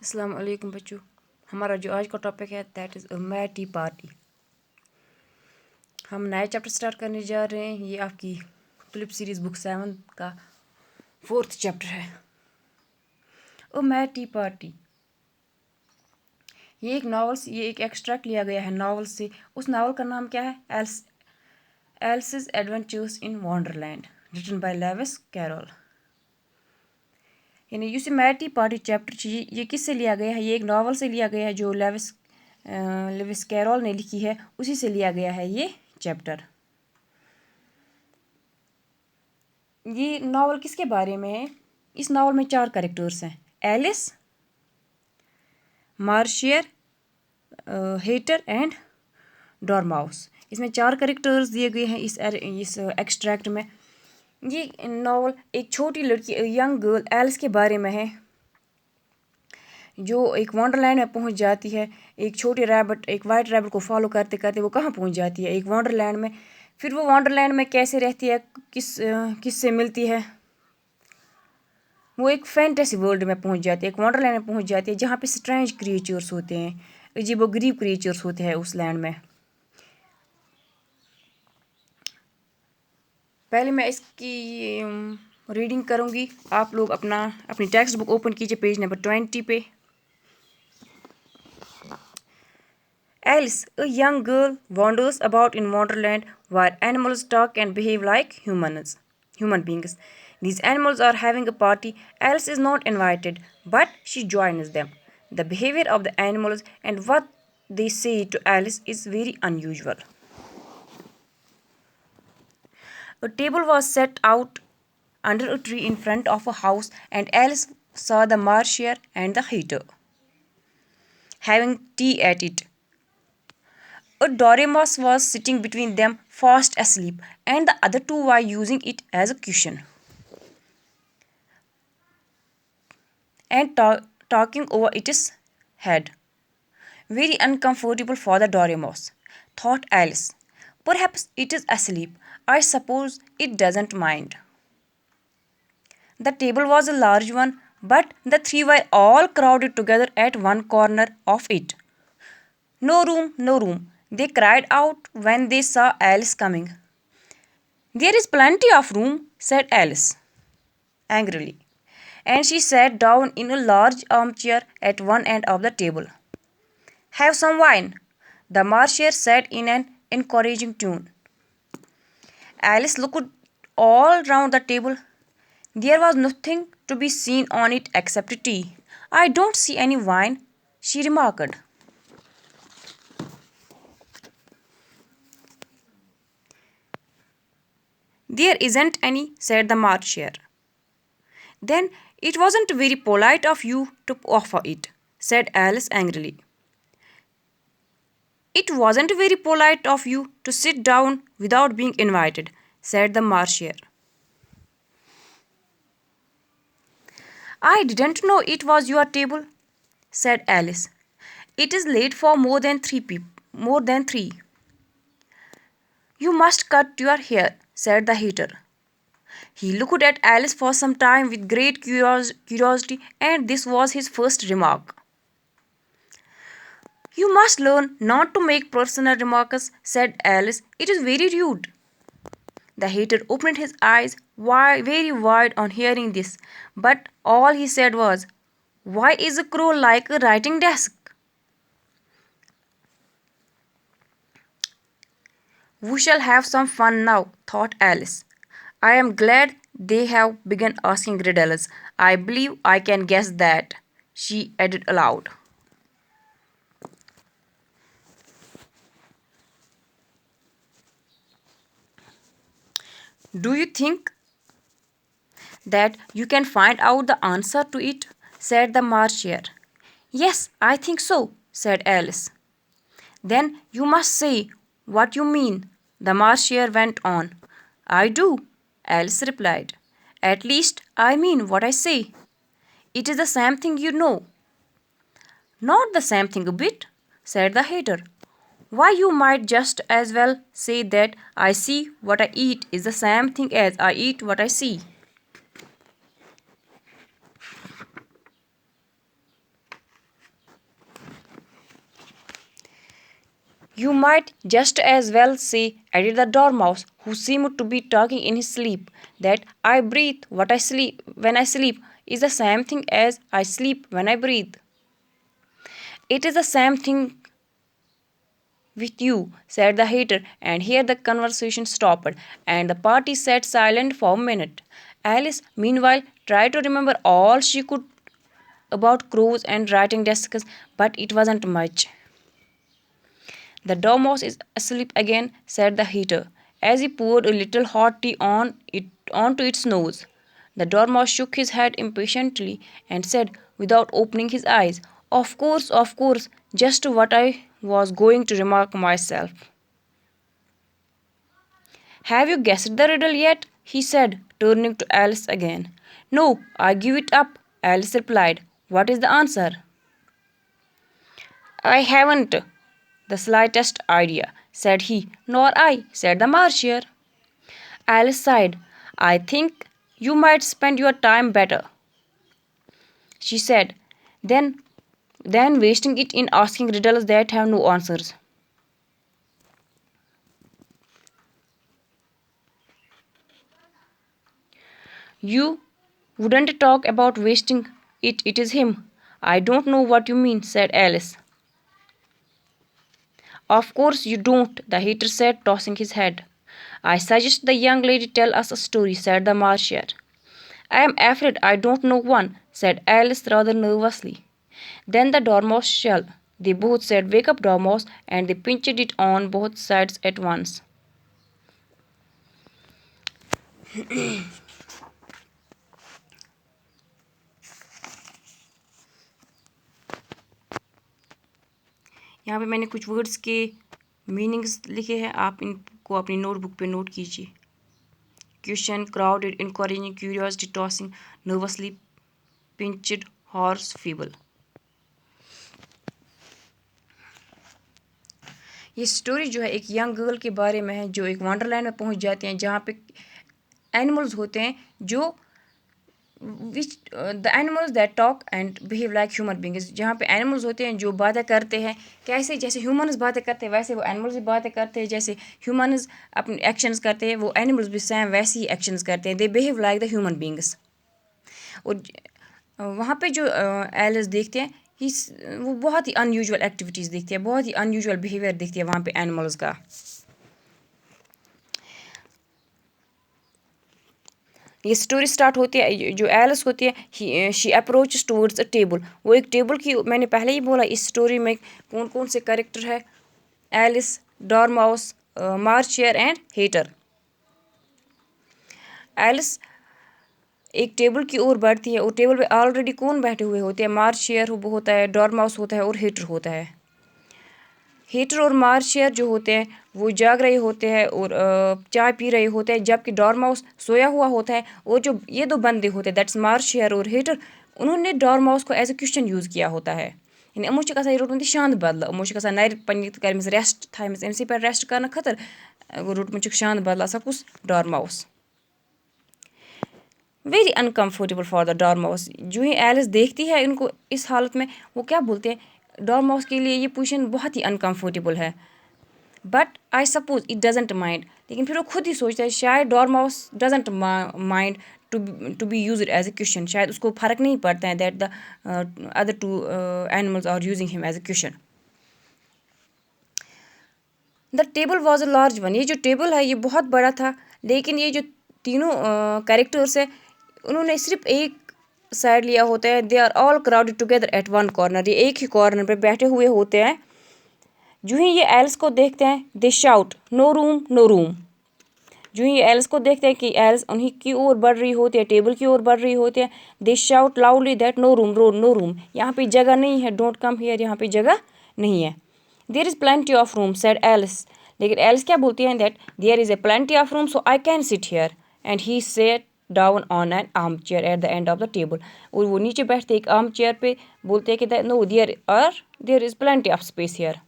अस्सलाम वालेकुम बच्चों। हमारा जो आज का टॉपिक है that is a mad T party. हम नया चैप्टर स्टार्ट करने जा रहे हैं। ये आपकी फ्लिप सीरीज़ बुक 7 का 4th चैप्टर है, अ मैड टी पार्टी। ये एक एक्सट्रैक्ट लिया गया है नावल से। उस नावल का नाम क्या है? Alice's adventures in Wonderland, written by Lewis Carroll. यानी यह मैड टी पार्टी चैप्टर ये किससे लिया गया है? ये एक नावल से लिया गया है जो लेविस कैरोल ने लिखी है, उसी से लिया गया है ये चैप्टर। ये नावल किसके बारे में है? इस नावल में 4 कैरेक्टर्स हैं: एलिस, मार्शियर, हेटर एंड डॉर्माउस। इसमें 4 कैरेक्टर्स दिए गए हैं इस एक्सट्रैक्ट में। ये नावल एक छोटी लड़की, यंग गर्ल एलिस के बारे में है, जो एक वंडरलैंड में पहुंच जाती है। एक छोटे रैबिट, एक वाइट रैबिट को फॉलो करते करते वो कहाँ पहुंच जाती है? एक वंडरलैंड में। फिर वो वंडरलैंड में कैसे रहती है, किससे मिलती है? वो एक फैंटेसी वर्ल्ड में पहुंच जाती है, एक वंडरलैंड में पहुंच जाती है, जहाँ पे स्ट्रेंज क्रिएचर्स होते हैं, अजीबोगरीब क्रिएचर्स होते हैं उस लैंड में। पहले मैं इसकी रीडिंग करूँगी। आप लोग अपनी टेक्स्ट बुक ओपन कीजिए, पेज नंबर 20 पे। Alice, a young girl, wanders about in Wonderland where animals talk and behave like human beings. These animals are having a party. Alice is not invited, but she joins them. The behavior of the animals and what they say to Alice is very unusual. A table was set out under a tree in front of a house, and Alice saw the Marshal and the Hatter having tea at it. A Dormouse was sitting between them, fast asleep, and the other two were using it as a cushion and talking over its head. Very uncomfortable for the Dormouse, thought Alice. Perhaps it is asleep. I suppose it doesn't mind. The table was a large one, but the three were all crowded together at one corner of it. No room, no room, they cried out when they saw Alice coming. There is plenty of room, said Alice angrily, and she sat down in a large armchair at one end of the table. Have some wine, the Marshal said in an encouraging tone. Alice looked all round the table. There was nothing to be seen on it except tea. I don't see any wine, she remarked. There isn't any, said the Marshal. Then it wasn't very polite of you to offer it, said Alice angrily. It wasn't very polite of you to sit down without being invited, said the Marshal. I didn't know it was your table, said Alice. It is late for more than three people. More than three. You must cut your hair, said the Hatter. He looked at Alice for some time with great curiosity, and this was his first remark. You must learn not to make personal remarks, said Alice. It is very rude. The Hatter opened his eyes very wide on hearing this, but all he said was, Why is a crow like a writing desk? We shall have some fun now, thought Alice. I am glad they have begun asking riddles. I believe I can guess that, she added aloud. Do you think that you can find out the answer to it? Said the Marshal. Yes, I think so, said Alice. Then you must say what you mean, the Marshal went on. I do, Alice replied. At least I mean what I say. It is the same thing, you know. Not the same thing a bit, said the Hatter. Why, you might just as well say that I see what I eat is the same thing as I eat what I see. You might just as well say, added the Dormouse, who seemed to be talking in his sleep, that I breathe what I sleep when I sleep is the same thing as I sleep when I breathe. It is the same thing with you, said the hater, and here the conversation stopped, and the party sat silent for a minute. Alice, meanwhile, tried to remember all she could about crows and writing desks, but it wasn't much. The Dormouse is asleep again, said the heater, as he poured a little hot tea onto its nose. The Dormouse shook his head impatiently and said, without opening his eyes, of course, just what I was going to remark myself. Have you guessed the riddle yet? He said, turning to Alice again. No, I give it up, Alice replied. What is the answer? I haven't the slightest idea, said he. Nor I, said the Martier. Alice sighed. I think you might spend your time better, she said, then wasting it in asking riddles that have no answers. You wouldn't talk about wasting it, it is him. I don't know what you mean, said Alice. Of course you don't, the hater said, tossing his head. I suggest the young lady tell us a story, said the Martier. I am afraid I don't know one, said Alice rather nervously. Then the Dormouse shall. They both said, wake up, Dormouse, and they pinched it on both sides at once. यहाँ पे मैंने कुछ words के meanings लिखे हैं, आप इनको अपनी नोटबुक पे नोट कीजिए. Question, crowded, encouraging, curiosity, tossing, nervously, pinched, hoarse, feeble. ये स्टोरी जो है एक यंग गर्ल के बारे में है जो एक वंडरलैंड में पहुंच जाते हैं जहाँ पे एनिमल्स होते हैं जो the animals that talk and behave like human beings. जहाँ पे एनिमल्स होते हैं जो बातें करते हैं, कैसे जैसे ह्यूमन्स बातें करते हैं वैसे वो एनिमल्स भी बातें करते हैं. जैसे ह्यूमन्स अपने एक्शंस करते हैं वो एनिमल्स भी सेम वैसे ही एक्शंस करते हैं. They behave like the human beings. और वहाँ पे जो एलिस देखते हैं वो बहुत ही अनयूजुअल एक्टिविटीज़ देखती है, बहुत ही अनयूजुअल बिहेवियर देखती है वहाँ पे एनिमल्स का. ये स्टोरी स्टार्ट होती है, जो एलिस होती है she approaches towards a table. वो एक टेबल की, मैंने पहले ही बोला इस स्टोरी में कौन कौन से कैरेक्टर है, एलिस, डॉर्माउस, मार्चियर एंड हेटर. एलिस एक टेबल की ओर बढ़ती है और टेबल पे ऑलरेडी कौन बैठे हुए होते हैं, मार्चियर होता है, डॉर्माउस होता है और हेटर होता है. हेटर और मार्शियर जो होते हैं वो जाग रहे होते हैं और चाय पी रहे होते हैं, जबकि डॉर्माउस सोया हुआ होता है. और जो ये दो बंदे होते हैं, दैट्स मार्शियर और हेटर, उन्होंने डॉर्माउस को एज ए क्वेश्चन यूज़ किया होता है. यानी यमो ये रोटमत शांत बदल, यमो नर पन्ने कर्मस रेस्ट थमस एमसी पे रेस्ट करने खतर रोटमत शांत बदल आसा कुस dormouse. Very uncomfortable for the dormouse. जो ही एलिस देखती है इनको इस हालत में, वो क्या बोलते हैं, डॉर्माउस के लिए ये पोजीशन बहुत ही अनकम्फर्टेबल है. But I suppose it doesn't mind. लेकिन फिर वो खुद ही सोचता है शायद dormouse doesn't mind to be use as a question. शायद उसको फ़र्क नहीं पड़ता है that the other two animals are using him as a question. The table was a large one. ये जो टेबल है ये बहुत बड़ा था, लेकिन ये जो तीनों कैरेक्टर्स है उन्होंने सिर्फ एक साइड लिया होता है. They are all crowded together at one corner. ये एक ही कॉर्नर पे बैठे हुए होते हैं. जो ही ये एल्स को देखते हैं they shout no room no room. जो ही ये एल्स को देखते हैं कि एल्स उन्हीं की ओर बढ़ रही होती है, टेबल की ओर बढ़ रही होती है, they shout loudly that no room no room. यहाँ पे जगह नहीं है, डोंट कम हियर, यहाँ पे जगह नहीं है. There is plenty of room said Alice. लेकिन एलिस क्या बोलती है, that there is a plenty of room so I can sit here. And he sat down on an arm chair at the end of the table. और वो नीचे बैठते एक arm chair पे, बोलते हैं कि no there is plenty of space here.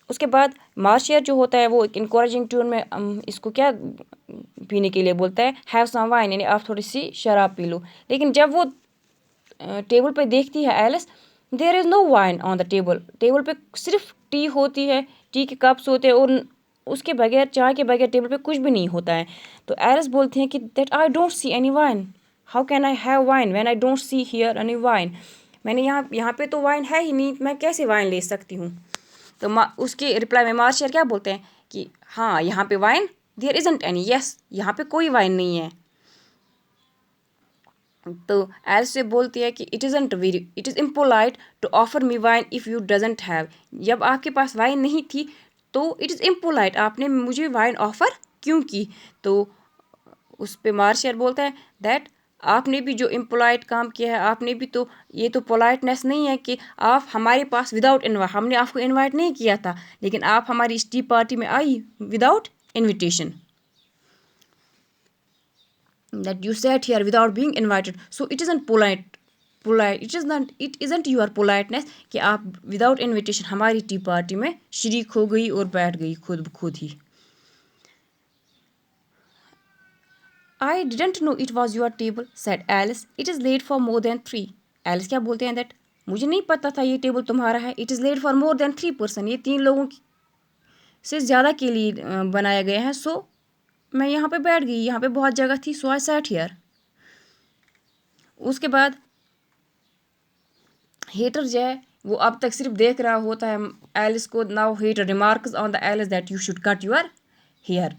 उसके बाद मार्शियर जो होता है वो एक इनकरेजिंग ट्यून में इसको क्या पीने के लिए बोलता है, हैव सम वाइन, यानी आप थोड़ी सी शराब पी लो. लेकिन जब वो टेबल पे देखती है Alice there is no wine on the table, table पे सिर्फ टी होती है, टी के कप्स होते हैं और उसके बगैर, चाय के बगैर टेबल पे कुछ भी नहीं होता है। तो एलिस बोलते हैं कि that I don't see any wine, how can I have wine when I don't see here any wine. मैंने यहाँ पे तो वाइन है ही नहीं, मैं कैसे वाइन ले सकती हूँ। तो उसके रिप्लाई में मार्शल क्या बोलते हैं कि हाँ यहाँ पे wine, there isn't any, yes यहाँ पे कोई वाइन नहीं है। तो एल्स से बोलती है कि it is impolite to offer me wine if you doesn't have, जब आपके पास वाइन नहीं थी तो इट इज़ इम्पोलाइट, आपने मुझे वाइन ऑफर क्यों की। तो उस पे मार्शल बोलता है दैट आपने भी जो इम्पोलाइट काम किया है, आपने भी तो, ये तो पोलाइटनेस नहीं है कि आप हमारे पास विदाउट इन्वाइट, हमने आपको इन्वाइट नहीं किया था लेकिन आप हमारी इस टी पार्टी में I without invitation, that you sat here without being invited, so it isn't polite, it isn't your politeness कि आप विदाउट इनविटेशन हमारी टी पार्टी में शरीक हो गई और बैठ गई खुद ही। I didn't know it was your table, said Alice. It is late for more than 3. Alice क्या बोलते हैं that मुझे नहीं पता था ये टेबल तुम्हारा है, it is late for more than 3 person, ये 3 लोगों से ज़्यादा के लिए बनाया गया है, सो मैं यहाँ पे बैठ गई, यहाँ पे बहुत जगह थी, सो आई सैट हियर। उसके बाद हेटर जो है वो अब तक सिर्फ देख रहा होता है एलिस को। Now Hatter remarks on the Alice that you should cut your hair,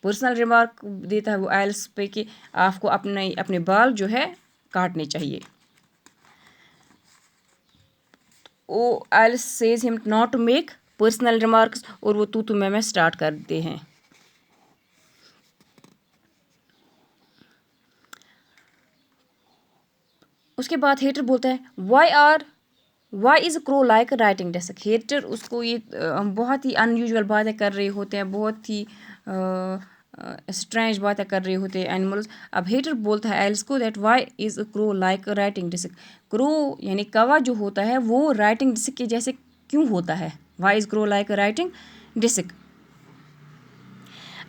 personal remark देता है वो एलिस पे कि आपको अपने अपने बाल जो है काटने चाहिए। वो Alice says him not to make personal remarks और वो तू मैं स्टार्ट करते हैं। उसके बाद हेटर बोलता है why is crow like writing desk. Hatter उसको ये बहुत ही अनयूजुअल बातें कर रहे होते हैं, बहुत ही स्ट्रेंज बातें कर रहे होते हैं एनिमल्स। अब हेटर बोलता है एलिस को that why is crow like writing desk, crow यानी कौवा जो होता है वो राइटिंग डेस्क के जैसे क्यों होता है, why is crow like writing desk.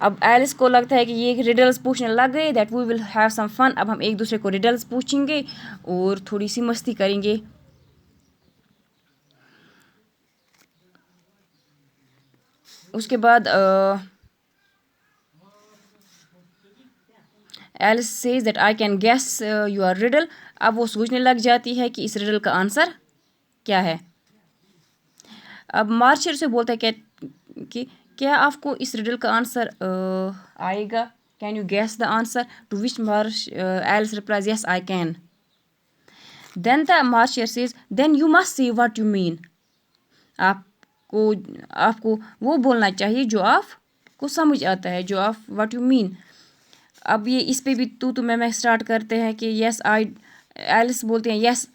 अब एलिस को लगता है कि ये रिडल्स पूछने लग गए, that we will have some fun, अब हम एक दूसरे को रिडल्स पूछेंगे और थोड़ी सी मस्ती करेंगे। उसके बाद Alice says that I can guess your riddle, अब वो सोचने लग जाती है कि इस रिडल का आंसर क्या है। अब मार्शल से बोलता है कि क्या आपको इस रिडल का आंसर आएगा, can you guess the answer, to which Alice replies yes I can. Then the March Hare says then you must say what you mean, आपको वो बोलना चाहिए जो आपको समझ आता है, जो आप व्हाट यू मीन। अब ये इस पे भी तू मैं स्टार्ट करते हैं कि यस आई, एलिस बोलते हैं yes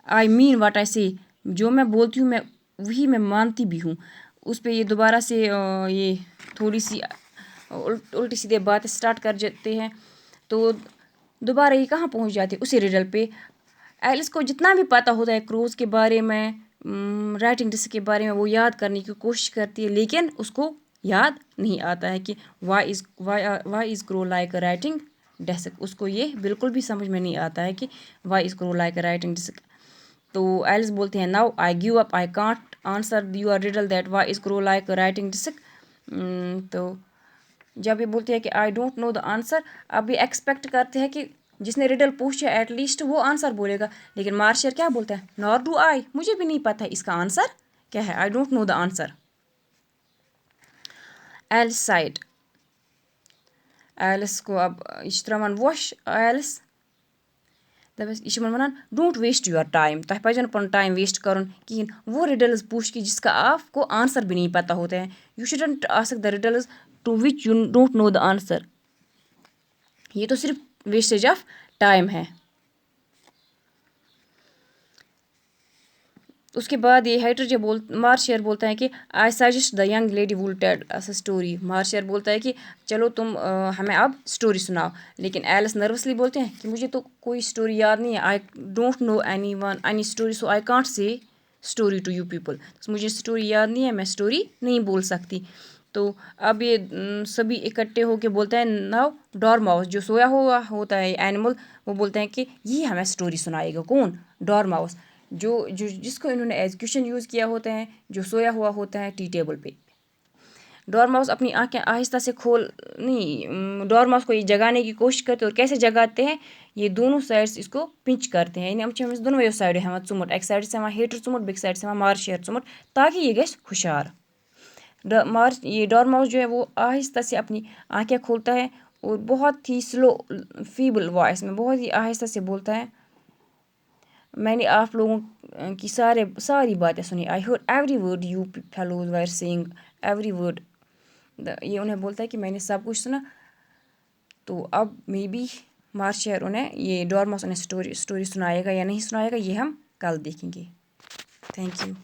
I mean what I से, जो मैं बोलती हूँ मैं वही मैं मानती भी हूँ। उस पे ये दोबारा से ये थोड़ी सी उल्टी सीधे बातें स्टार्ट कर जाते हैं। तो दोबारा ये कहाँ पहुँच जाते हैं, उसी रिडल पे। एलिस को जितना भी पता होता है क्रोज के बारे में, राइटिंग डिस्क के बारे में, वो याद करने की कोशिश करती है लेकिन उसको याद नहीं आता है कि why is crow like a writing desk. उसको ये बिल्कुल भी समझ में नहीं आता है कि why is crow like a writing desk. तो एलिस बोलते हैं now I give up, I can't answer your riddle that why is crow like a writing desk. तो जब ये बोलती है कि I don't know the answer, अब ये एक्सपेक्ट करते हैं कि जिसने रिडल पूछा है एटलीस्ट वो आंसर बोलेगा, लेकिन मार्शल क्या बोलता है, नॉर डू आई, मुझे भी नहीं पता इसका आंसर क्या है, I don't know the answer. Alice sighed, Alice को अब यह त्रावान वोश एलिस दपस यह one don't waste your time, तुम पजन पन टाइम वेस्ट कर कहें वो रिडल्स पूछ के जिसका आपको आंसर भी नहीं पता होता है। You shouldn't ask the riddles to which you don't know the answer, ये तो सिर्फ वेस्टेज ऑफ टाइम है। उसके बाद ये हेटर जो मार्शल बोलता है कि I suggest the young lady will tell us a story. March Hare बोलता है कि चलो तुम हमें अब स्टोरी सुनाओ, लेकिन एलिस नर्वसली बोलते हैं कि मुझे तो कोई स्टोरी याद नहीं है, I don't know any story, so I can't say story to you people. मुझे स्टोरी याद नहीं है, मैं स्टोरी नहीं बोल सकती। तो अब ये सभी इकट्ठे होके बोलते हैं नाउ डॉर्माउस, जो सोया हुआ होता है एनिमल, वो बोलते हैं कि ये हमें स्टोरी सुनाएगा। कौन? डॉर्माउस, जो जो जिसको इन्होंने एजुकेशन यूज़ किया होता है, जो सोया हुआ होता है टी टेबल पे। डॉर्माउस अपनी आंखें आहिस्ता से खोल नहीं, डॉर्माउस को ये जगाने की कोशिश करते हैं। और कैसे जगाते हैं? ये दोनों साइड्स इसको पिंच करते हैं, यानी हम दोनों साइड हमें चुमुट, एक साइड से हेटर चुमुट, बेक साइड से मार्शियर चुमुट, ताकि ये गए हुशार। ये डॉर्माउस जो है वो आहिस्ता से अपनी आंखें खोलता है और बहुत ही स्लो फीबल वॉइस में, बहुत ही आहिस्ता से बोलता है, मैंने आप लोगों की सारी बातें सुनी। I heard every word you fellows were saying, every word. ये उन्हें बोलता है कि मैंने सब कुछ सुना। तो अब मे बी मार्शियर उन्हें, ये डॉर्माउस उन्हें स्टोरी सुनाएगा या नहीं सुनाएगा, ये हम कल देखेंगे। Thank you.